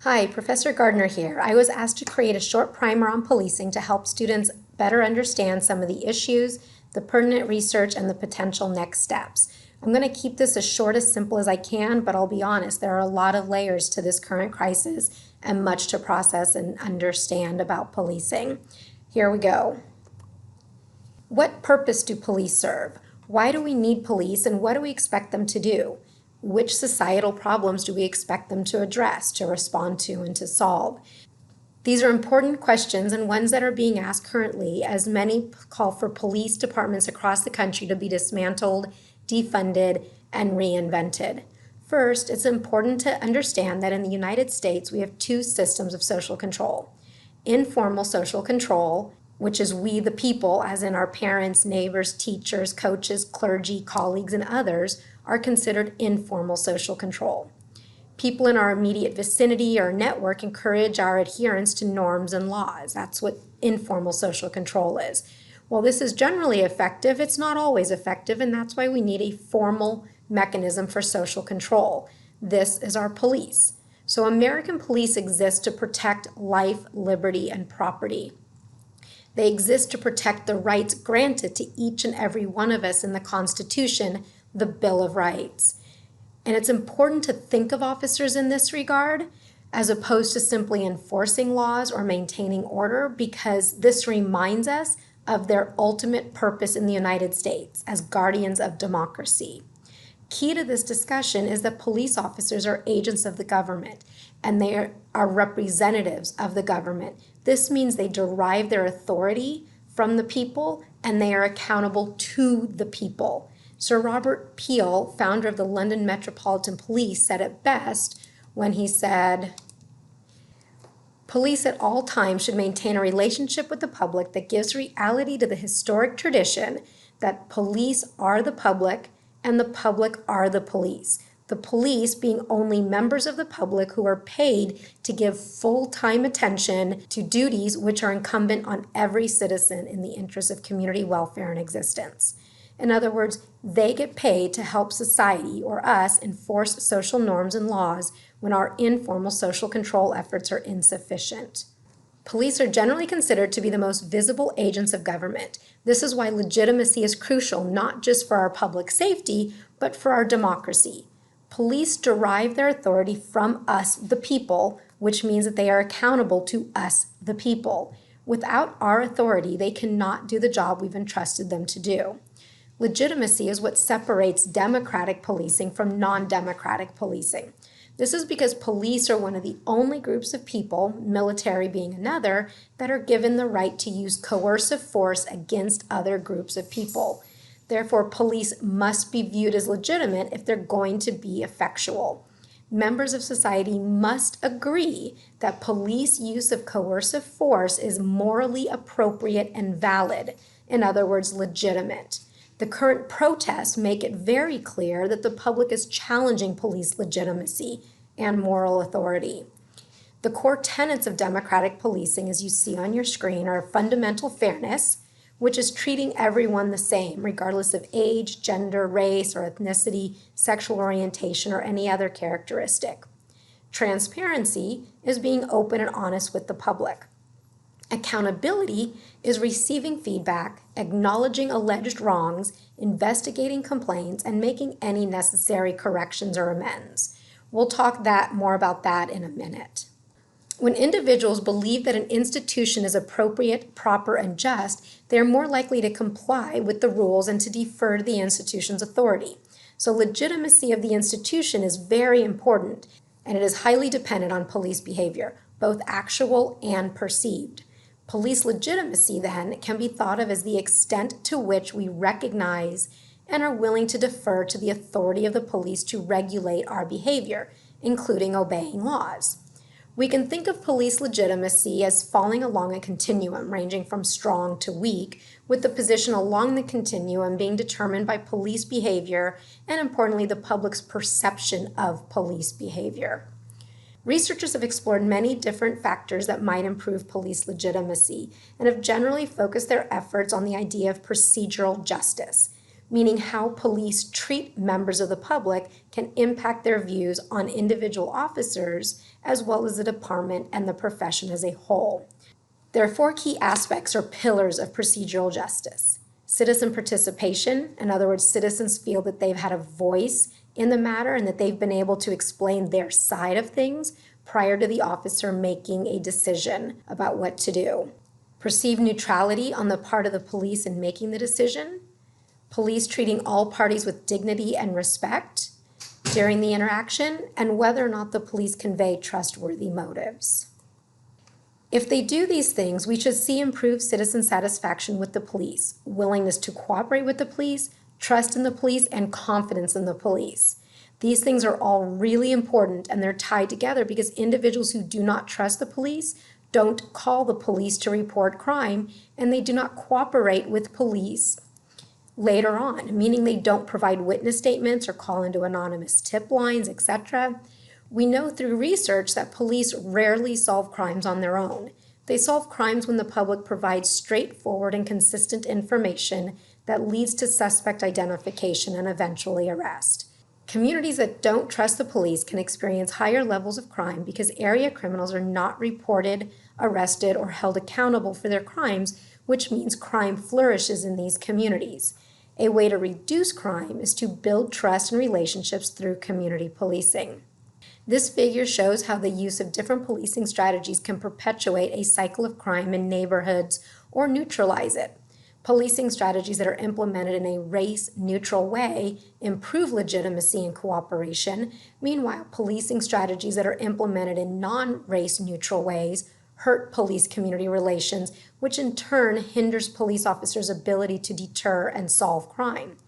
Hi, Professor Gardiner here. I was asked to create a short primer on policing to help students better understand some of the issues, the pertinent research, and the potential next steps. I'm going to keep this as short, as simple as I can, but I'll be honest, there are a lot of layers to this current crisis and much to process and understand about policing. Here we go. What purpose do police serve? Why do we need police, and what do we expect them to do? Which societal problems do we expect them to address, to respond to, and to solve? These are important questions and ones that are being asked currently as many call for police departments across the country to be dismantled, defunded, and reinvented. First, it's important to understand that in the United States, we have two systems of social control. Informal social control, which is we the people, as in our parents, neighbors, teachers, coaches, clergy, colleagues, and others, are considered informal social control. People in our immediate vicinity or network encourage our adherence to norms and laws. That's what informal social control is. While this is generally effective, it's not always effective, and that's why we need a formal mechanism for social control. This is our police. So American police exist to protect life, liberty, and property. They exist to protect the rights granted to each and every one of us in the Constitution, the Bill of Rights. And it's important to think of officers in this regard as opposed to simply enforcing laws or maintaining order, because this reminds us of their ultimate purpose in the United States as guardians of democracy. Key to this discussion is that police officers are agents of the government, and they are representatives of the government. This means they derive their authority from the people, and they are accountable to the people. Sir Robert Peel, founder of the London Metropolitan Police, said it best when he said, "Police at all times should maintain a relationship with the public that gives reality to the historic tradition that police are the public and the public are the police. The police being only members of the public who are paid to give full-time attention to duties which are incumbent on every citizen in the interest of community welfare and existence." In other words, they get paid to help society, or us, enforce social norms and laws when our informal social control efforts are insufficient. Police are generally considered to be the most visible agents of government. This is why legitimacy is crucial, not just for our public safety, but for our democracy. Police derive their authority from us, the people, which means that they are accountable to us, the people. Without our authority, they cannot do the job we've entrusted them to do. Legitimacy is what separates democratic policing from non-democratic policing. This is because police are one of the only groups of people, military being another, that are given the right to use coercive force against other groups of people. Therefore, police must be viewed as legitimate if they're going to be effectual. Members of society must agree that police use of coercive force is morally appropriate and valid, in other words, legitimate. The current protests make it very clear that the public is challenging police legitimacy and moral authority. The core tenets of democratic policing, as you see on your screen, are fundamental fairness, which is treating everyone the same, regardless of age, gender, race, or ethnicity, sexual orientation, or any other characteristic. Transparency is being open and honest with the public. Accountability is receiving feedback, acknowledging alleged wrongs, investigating complaints, and making any necessary corrections or amends. We'll talk more about that in a minute. When individuals believe that an institution is appropriate, proper, and just, they are more likely to comply with the rules and to defer to the institution's authority. So legitimacy of the institution is very important, and it is highly dependent on police behavior, both actual and perceived. Police legitimacy, then, can be thought of as the extent to which we recognize and are willing to defer to the authority of the police to regulate our behavior, including obeying laws. We can think of police legitimacy as falling along a continuum ranging from strong to weak, with the position along the continuum being determined by police behavior and, importantly, the public's perception of police behavior. Researchers have explored many different factors that might improve police legitimacy and have generally focused their efforts on the idea of procedural justice. meaning how police treat members of the public can impact their views on individual officers, as well as the department and the profession as a whole. There are four key aspects or pillars of procedural justice. Citizen participation, in other words, citizens feel that they've had a voice in the matter and that they've been able to explain their side of things prior to the officer making a decision about what to do. Perceived neutrality on the part of the police in making the decision. Police treating all parties with dignity and respect during the interaction, and whether or not the police convey trustworthy motives. If they do these things, we should see improved citizen satisfaction with the police, willingness to cooperate with the police, trust in the police, and confidence in the police. These things are all really important, and they're tied together because individuals who do not trust the police don't call the police to report crime, and they do not cooperate with police later on, meaning they don't provide witness statements or call into anonymous tip lines, etc. We know through research that police rarely solve crimes on their own. They solve crimes when the public provides straightforward and consistent information that leads to suspect identification and eventually arrest. Communities that don't trust the police can experience higher levels of crime because area criminals are not reported, arrested, or held accountable for their crimes, which means crime flourishes in these communities. A way to reduce crime is to build trust and relationships through community policing. This figure shows how the use of different policing strategies can perpetuate a cycle of crime in neighborhoods or neutralize it. Policing strategies that are implemented in a race-neutral way improve legitimacy and cooperation. Meanwhile, policing strategies that are implemented in non-race-neutral ways hurt police community relations, which in turn hinders police officers' ability to deter and solve crime.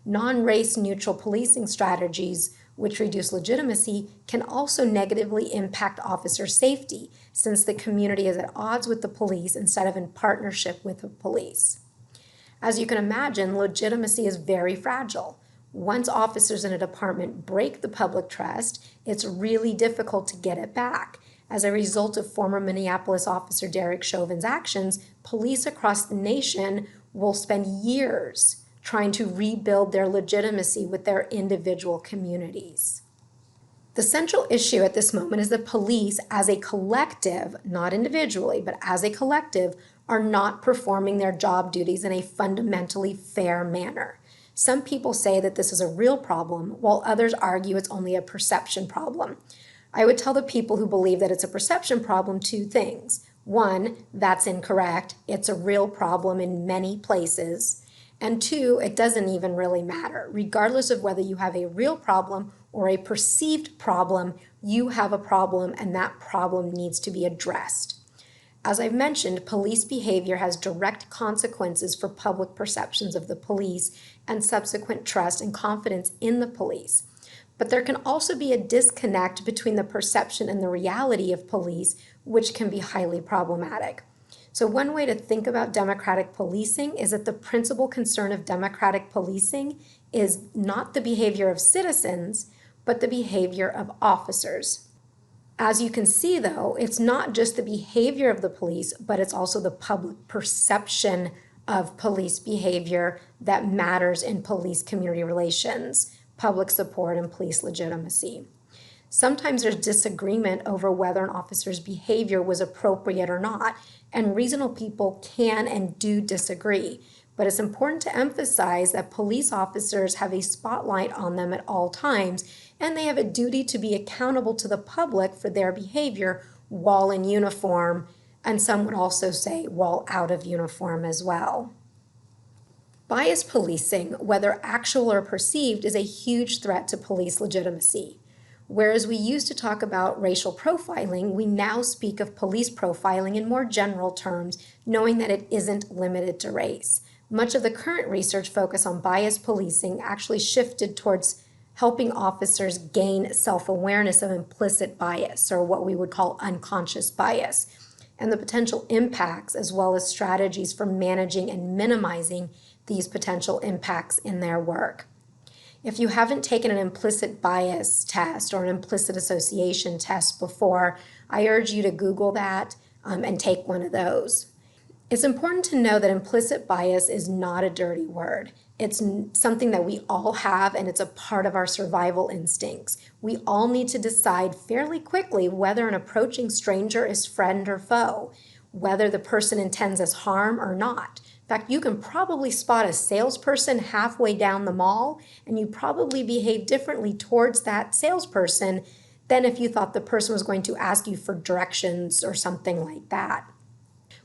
Non-race neutral policing strategies, which reduce legitimacy, can also negatively impact officer safety, since the community is at odds with the police instead of in partnership with the police. As you can imagine, legitimacy is very fragile. Once officers in a department break the public trust, it's really difficult to get it back. As a result of former Minneapolis Officer Derek Chauvin's actions, police across the nation will spend years trying to rebuild their legitimacy with their individual communities. The central issue at this moment is that police as a collective, not individually, but as a collective, are not performing their job duties in a fundamentally fair manner. Some people say that this is a real problem, while others argue it's only a perception problem. I would tell the people who believe that it's a perception problem two things. One, that's incorrect. It's a real problem in many places. And two, it doesn't even really matter. Regardless of whether you have a real problem or a perceived problem, you have a problem, and that problem needs to be addressed. As I've mentioned, police behavior has direct consequences for public perceptions of the police and subsequent trust and confidence in the police. But there can also be a disconnect between the perception and the reality of police, which can be highly problematic. So one way to think about democratic policing is that the principal concern of democratic policing is not the behavior of citizens, but the behavior of officers. As you can see, though, it's not just the behavior of the police, but it's also the public perception of police behavior that matters in police community relations, public support, and police legitimacy. Sometimes there's disagreement over whether an officer's behavior was appropriate or not, and reasonable people can and do disagree. But it's important to emphasize that police officers have a spotlight on them at all times, and they have a duty to be accountable to the public for their behavior while in uniform, and some would also say while out of uniform as well. Bias policing, whether actual or perceived, is a huge threat to police legitimacy. Whereas we used to talk about racial profiling, we now speak of police profiling in more general terms, knowing that it isn't limited to race. Much of the current research focus on bias policing actually shifted towards helping officers gain self-awareness of implicit bias, or what we would call unconscious bias, and the potential impacts as well as strategies for managing and minimizing these potential impacts in their work. If you haven't taken an implicit bias test or an implicit association test before, I urge you to Google that and take one of those. It's important to know that implicit bias is not a dirty word. It's something that we all have, and it's a part of our survival instincts. We all need to decide fairly quickly whether an approaching stranger is friend or foe, whether the person intends us harm or not. In fact, you can probably spot a salesperson halfway down the mall, and you probably behave differently towards that salesperson than if you thought the person was going to ask you for directions or something like that.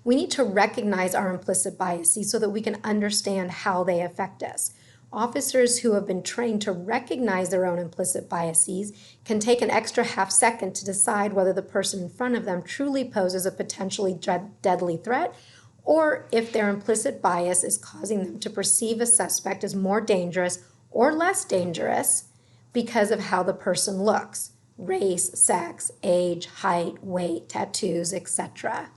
We need to recognize our implicit biases so that we can understand how they affect us. Officers who have been trained to recognize their own implicit biases can take an extra half second to decide whether the person in front of them truly poses a potentially deadly threat, or if their implicit bias is causing them to perceive a suspect as more dangerous or less dangerous because of how the person looks: race, sex, age, height, weight, tattoos, etc.